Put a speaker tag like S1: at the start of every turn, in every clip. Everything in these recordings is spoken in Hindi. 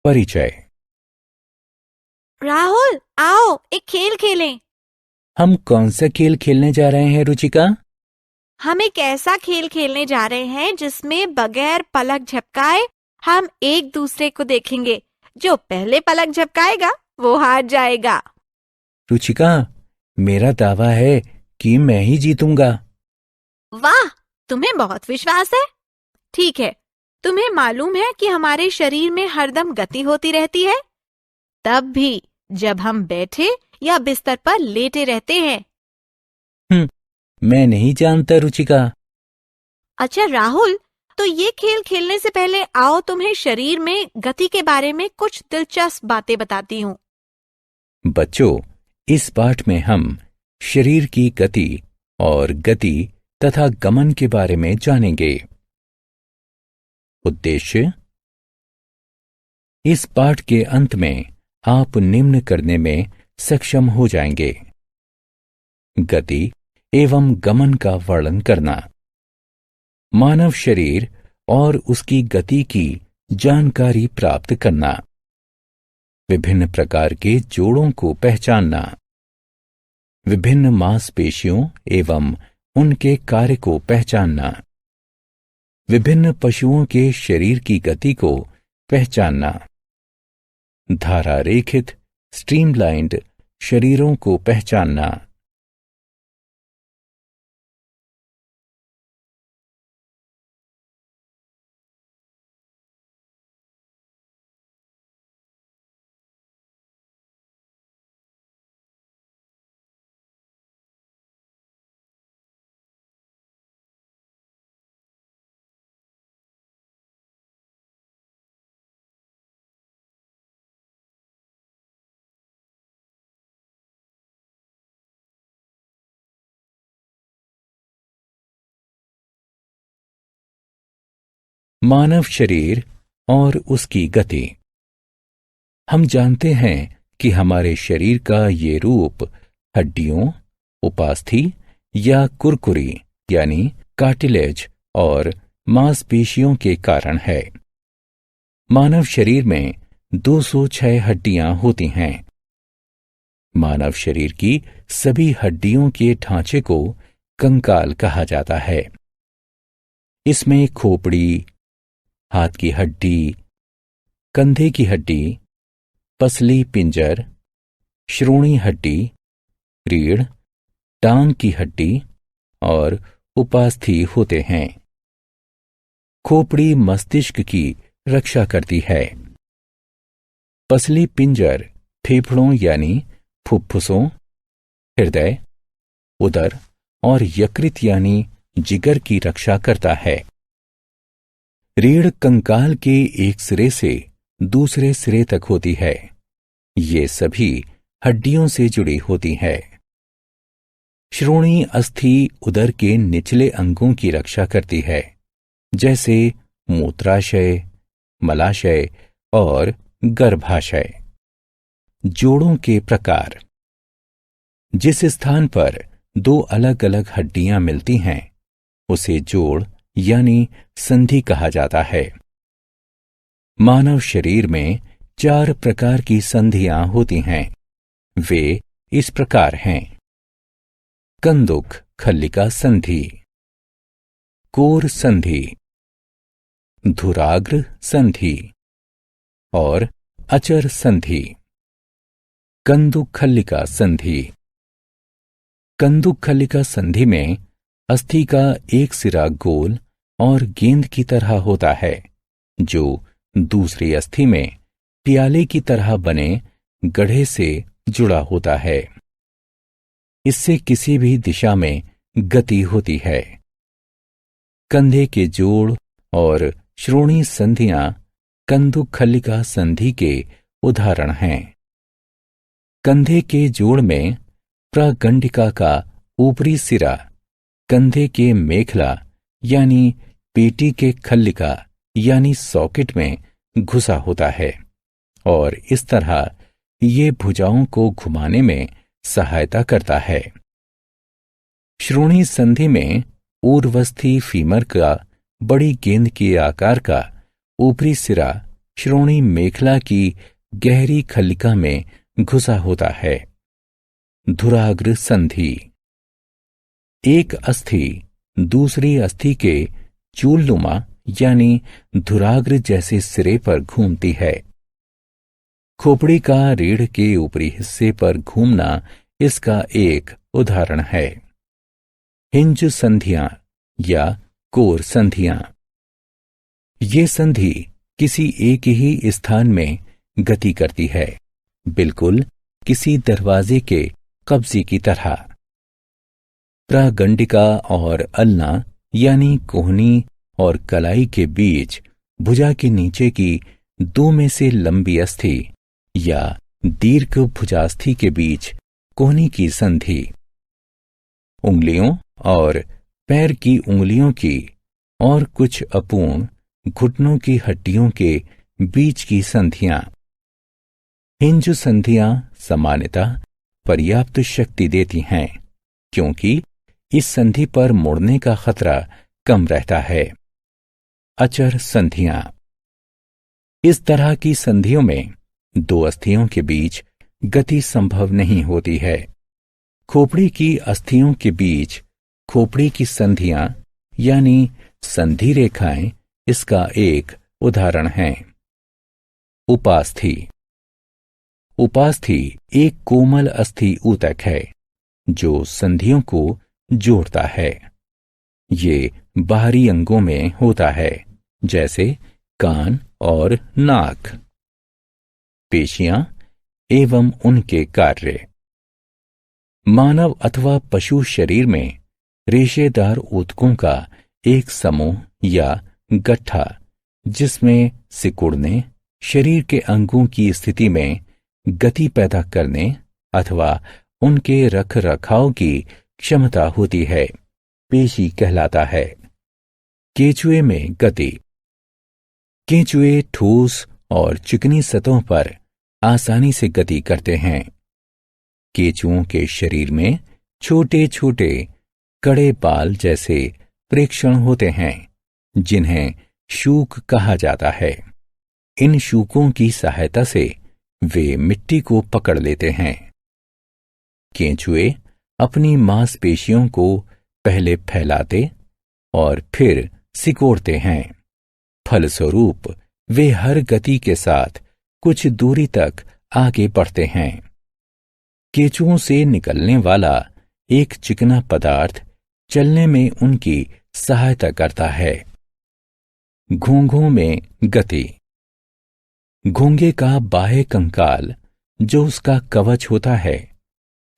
S1: परिचय।
S2: राहुल, आओ एक खेल खेलें।
S1: हम कौन सा खेल खेलने जा रहे हैं रुचिका?
S2: हम एक ऐसा खेल खेलने जा रहे हैं जिसमें बगैर पलक झपकाए हम एक दूसरे को देखेंगे। जो पहले पलक झपकाएगा वो हार जाएगा।
S1: रुचिका, मेरा दावा है कि मैं ही जीतूंगा।
S2: वाह, तुम्हें बहुत विश्वास है। ठीक है, तुम्हें मालूम है कि हमारे शरीर में हरदम गति होती रहती है, तब भी जब हम बैठे या बिस्तर पर लेटे रहते हैं।
S1: मैं नहीं जानता रुचिका।
S2: अच्छा राहुल, तो ये खेल खेलने से पहले आओ तुम्हें शरीर में गति के बारे में कुछ दिलचस्प बातें बताती हूँ।
S1: बच्चों, इस पाठ में हम शरीर की गति और गति तथा गमन के बारे में जानेंगे। उद्देश्य: इस पाठ के अंत में आप निम्न करने में सक्षम हो जाएंगे: गति एवं गमन का वर्णन करना, मानव शरीर और उसकी गति की जानकारी प्राप्त करना, विभिन्न प्रकार के जोड़ों को पहचानना, विभिन्न मांसपेशियों एवं उनके कार्य को पहचानना, विभिन्न पशुओं के शरीर की गति को पहचानना, धारा रेखित स्ट्रीमलाइन्ड शरीरों को पहचानना। मानव शरीर और उसकी गति। हम जानते हैं कि हमारे शरीर का ये रूप हड्डियों, उपास्थि या कुरकुरी यानी कार्टिलेज और मांसपेशियों के कारण है। मानव शरीर में 206 हड्डियां होती हैं। मानव शरीर की सभी हड्डियों के ढांचे को कंकाल कहा जाता है। इसमें खोपड़ी, हाथ की हड्डी, कंधे की हड्डी, पसली पिंजर, श्रोणी हड्डी, रीढ़, टांग की हड्डी और उपास्थि होते हैं। खोपड़ी मस्तिष्क की रक्षा करती है। पसली पिंजर फेफड़ों यानी फुफ्फुसों, हृदय, उदर और यकृत यानी जिगर की रक्षा करता है। रीढ़ कंकाल के एक सिरे से दूसरे सिरे तक होती है। ये सभी हड्डियों से जुड़ी होती है। श्रोणी अस्थि उदर के निचले अंगों की रक्षा करती है, जैसे मूत्राशय, मलाशय और गर्भाशय। जोड़ों के प्रकार। जिस स्थान पर दो अलग अलग हड्डियां मिलती हैं, उसे जोड़ यानी संधि कहा जाता है। मानव शरीर में 4 प्रकार की संधियां होती हैं। वे इस प्रकार हैं: कंदुक खल्लिका संधि, कोर संधि, धुराग्र संधि और अचर संधि। कंदुक खल्लिका संधि। कंदुक खल्लिका संधि में अस्थि का एक सिरा गोल और गेंद की तरह होता है, जो दूसरी अस्थि में प्याले की तरह बने गढ़े से जुड़ा होता है। इससे किसी भी दिशा में गति होती है। कंधे के जोड़ और श्रोणी संधियां कंदुक खल्लिका संधि के उदाहरण हैं। कंधे के जोड़ में प्रगंडिका का ऊपरी सिरा कंधे के मेखला यानी पेटी के खल्लिका यानी सॉकेट में घुसा होता है और इस तरह ये भुजाओं को घुमाने में सहायता करता है। श्रोणी संधि में ऊर्ध्वस्थी फीमर का बड़ी गेंद के आकार का ऊपरी सिरा श्रोणी मेखला की गहरी खल्लिका में घुसा होता है। धुराग्र संधि। एक अस्थि दूसरी अस्थि के चूलनुमा यानी धुराग्र जैसे सिरे पर घूमती है। खोपड़ी का रीढ़ के ऊपरी हिस्से पर घूमना इसका एक उदाहरण है। हिंज संधियां या कोर संधियां। ये संधि किसी एक ही स्थान में गति करती है, बिल्कुल किसी दरवाजे के कब्जे की तरह। प्रागंडिका और अल्ना यानी कोहनी और कलाई के बीच भुजा के नीचे की दो में से लंबी अस्थि या दीर्घ भुजास्थि के बीच कोहनी की संधि। उंगलियों और पैर की उंगलियों की और कुछ अपूर्ण घुटनों की हड्डियों के बीच की संधियां। हिंज संधियां सामान्यतः पर्याप्त शक्ति देती हैं, क्योंकि इस संधि पर मुड़ने का खतरा कम रहता है। अचर संधियां। इस तरह की संधियों में दो अस्थियों के बीच गति संभव नहीं होती है। खोपड़ी की अस्थियों के बीच खोपड़ी की संधियां यानी संधि रेखाएं इसका एक उदाहरण है। उपास्थि। उपास्थि एक कोमल अस्थि ऊतक है जो संधियों को जोड़ता है। ये बाहरी अंगों में होता है, जैसे कान और नाक। पेशियां एवं उनके कार्य। मानव अथवा पशु शरीर में रेशेदार ऊतकों का एक समूह या गट्ठा, जिसमें सिकुड़ने, शरीर के अंगों की स्थिति में गति पैदा करने अथवा उनके रख रखाव की क्षमता होती है, पेशी कहलाता है। केंचुए में गति। केंचुए ठोस और चिकनी सतहों पर आसानी से गति करते हैं। केंचुओं के शरीर में छोटे छोटे कड़े बाल जैसे प्रेक्षण होते हैं, जिन्हें शूक कहा जाता है। इन शूकों की सहायता से वे मिट्टी को पकड़ लेते हैं। केंचुए अपनी मांसपेशियों को पहले फैलाते और फिर सिकोड़ते हैं। फलस्वरूप वे हर गति के साथ कुछ दूरी तक आगे बढ़ते हैं। केंचुओं से निकलने वाला एक चिकना पदार्थ चलने में उनकी सहायता करता है। घोंघों में गति। घोंघे का बाह्य कंकाल, जो उसका कवच होता है,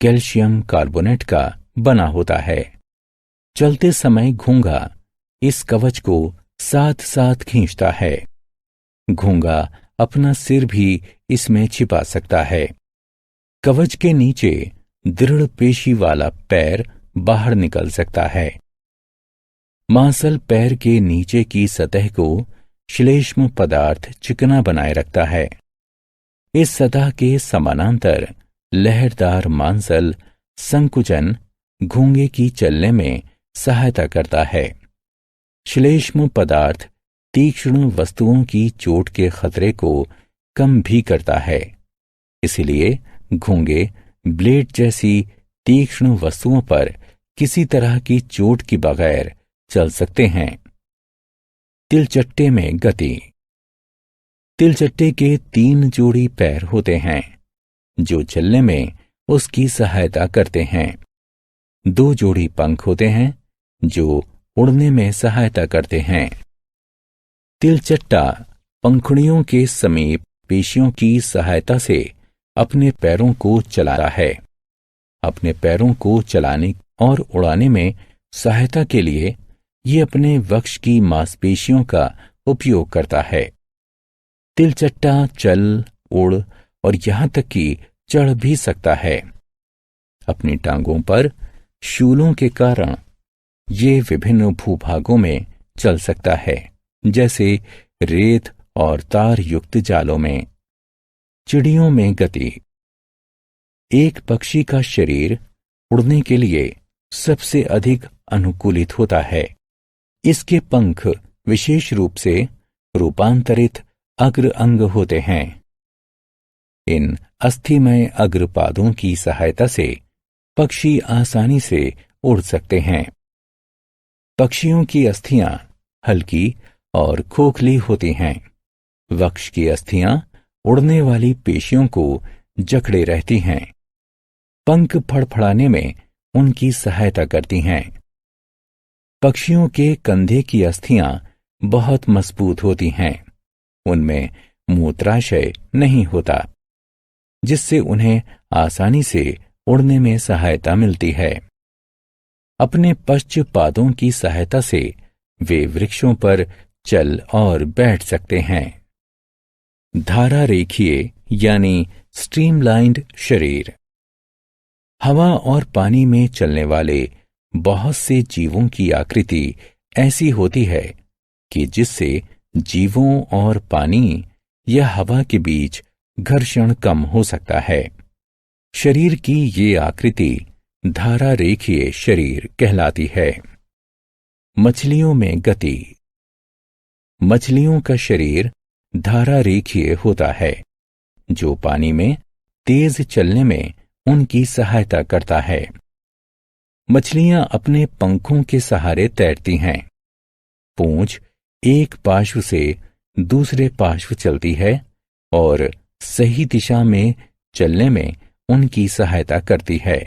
S1: कैल्शियम कार्बोनेट का बना होता है। चलते समय घोंघा इस कवच को साथ साथ खींचता है। घोंघा अपना सिर भी इसमें छिपा सकता है। कवच के नीचे दृढ़ पेशी वाला पैर बाहर निकल सकता है। मांसल पैर के नीचे की सतह को श्लेष्म पदार्थ चिकना बनाए रखता है। इस सतह के समानांतर लहरदार मांसल संकुचन घोंघे की चलने में सहायता करता है। श्लेष्म पदार्थ तीक्ष्ण वस्तुओं की चोट के खतरे को कम भी करता है। इसलिए घोंघे ब्लेड जैसी तीक्ष्ण वस्तुओं पर किसी तरह की चोट के बगैर चल सकते हैं। तिलचट्टे में गति। तिलचट्टे के 3 जोड़ी पैर होते हैं, जो चलने में उसकी सहायता करते हैं। 2 जोड़ी पंख होते हैं, जो उड़ने में सहायता करते हैं। तिलचट्टा पंखुड़ियों के समीप पेशियों की सहायता से अपने पैरों को चलाता है। अपने पैरों को चलाने और उड़ाने में सहायता के लिए ये अपने वक्ष की मांसपेशियों का उपयोग करता है। तिलचट्टा चल, उड़ और यहां तक कि चढ़ भी सकता है। अपनी टांगों पर शूलों के कारण ये विभिन्न भूभागों में चल सकता है, जैसे रेत और तार युक्त जालों में। चिड़ियों में गति। एक पक्षी का शरीर उड़ने के लिए सबसे अधिक अनुकूलित होता है। इसके पंख विशेष रूप से रूपांतरित अग्र अंग होते हैं। इन अस्थिमय अग्रपादों की सहायता से पक्षी आसानी से उड़ सकते हैं। पक्षियों की अस्थियां हल्की और खोखली होती हैं। वक्ष की अस्थियां उड़ने वाली पेशियों को जकड़े रहती हैं। पंख फड़फड़ाने में उनकी सहायता करती हैं। पक्षियों के कंधे की अस्थियां बहुत मजबूत होती हैं। उनमें मूत्राशय नहीं होता, जिससे उन्हें आसानी से उड़ने में सहायता मिलती है। अपने पश्च पादों की सहायता से वे वृक्षों पर चल और बैठ सकते हैं। धारा रेखीय यानी स्ट्रीमलाइन्ड शरीर। हवा और पानी में चलने वाले बहुत से जीवों की आकृति ऐसी होती है कि जिससे जीवों और पानी या हवा के बीच घर्षण कम हो सकता है। शरीर की ये आकृति धारा रेखीय शरीर कहलाती है। मछलियों में गति। मछलियों का शरीर धारा रेखीय होता है, जो पानी में तेज चलने में उनकी सहायता करता है। मछलियां अपने पंखों के सहारे तैरती हैं। पूंछ एक पार्श्व से दूसरे पार्श्व चलती है और सही दिशा में चलने में उनकी सहायता करती है।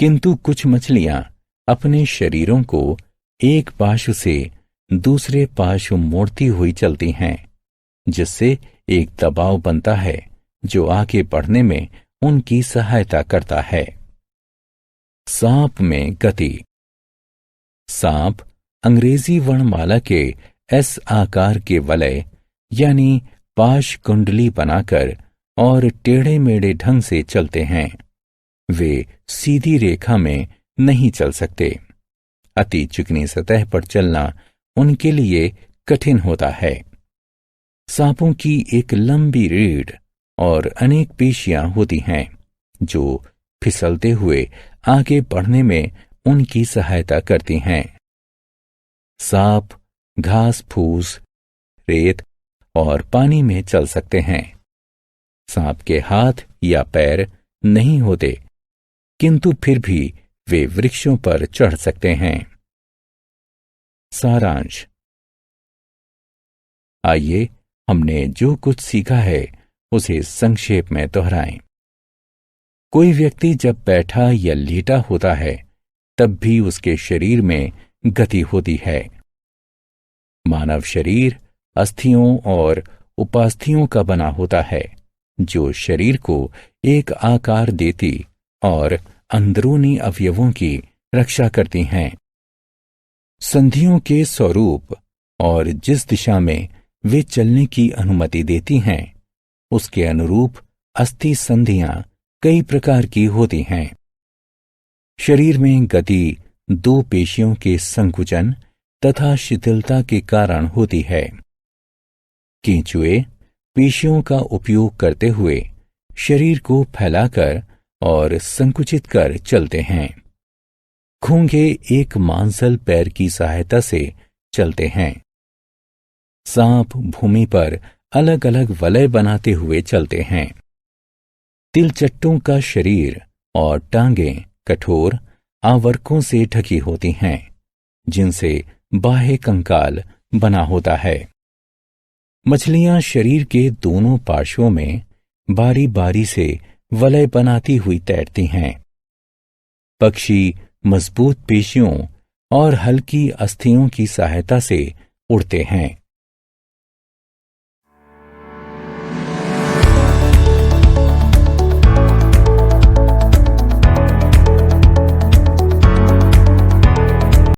S1: किंतु कुछ मछलियां अपने शरीरों को एक पार्श्व से दूसरे पार्श्व मोड़ती हुई चलती हैं, जिससे एक दबाव बनता है जो आगे बढ़ने में उनकी सहायता करता है। सांप में गति। सांप अंग्रेजी वर्णमाला के एस आकार के वलय यानी पाश कुंडली बनाकर और टेढ़े मेढ़े ढंग से चलते हैं। वे सीधी रेखा में नहीं चल सकते। अति चिकनी सतह पर चलना उनके लिए कठिन होता है। सांपों की एक लंबी रीढ़ और अनेक पेशियां होती हैं, जो फिसलते हुए आगे बढ़ने में उनकी सहायता करती हैं। सांप घास फूस, रेत और पानी में चल सकते हैं। सांप के हाथ या पैर नहीं होते, किंतु फिर भी वे वृक्षों पर चढ़ सकते हैं। सारांश। आइए हमने जो कुछ सीखा है उसे संक्षेप में दोहराएं। कोई व्यक्ति जब बैठा या लेटा होता है तब भी उसके शरीर में गति होती है। मानव शरीर अस्थियों और उपास्थियों का बना होता है, जो शरीर को एक आकार देती और अंदरूनी अवयवों की रक्षा करती हैं। संधियों के स्वरूप और जिस दिशा में वे चलने की अनुमति देती हैं, उसके अनुरूप अस्थि संधियां कई प्रकार की होती हैं। शरीर में गति दो पेशियों के संकुचन तथा शिथिलता के कारण होती है। केंचुए पेशियों का उपयोग करते हुए शरीर को फैलाकर और संकुचित कर चलते हैं। घोंघे एक मांसल पैर की सहायता से चलते हैं। सांप भूमि पर अलग अलग वलय बनाते हुए चलते हैं। तिलचट्टों का शरीर और टांगें कठोर आवर्कों से ढकी होती हैं, जिनसे बाह्य कंकाल बना होता है। मछलियां शरीर के दोनों पार्श्वों में बारी बारी से वलय बनाती हुई तैरती हैं। पक्षी मजबूत पेशियों और हल्की अस्थियों की सहायता से उड़ते हैं।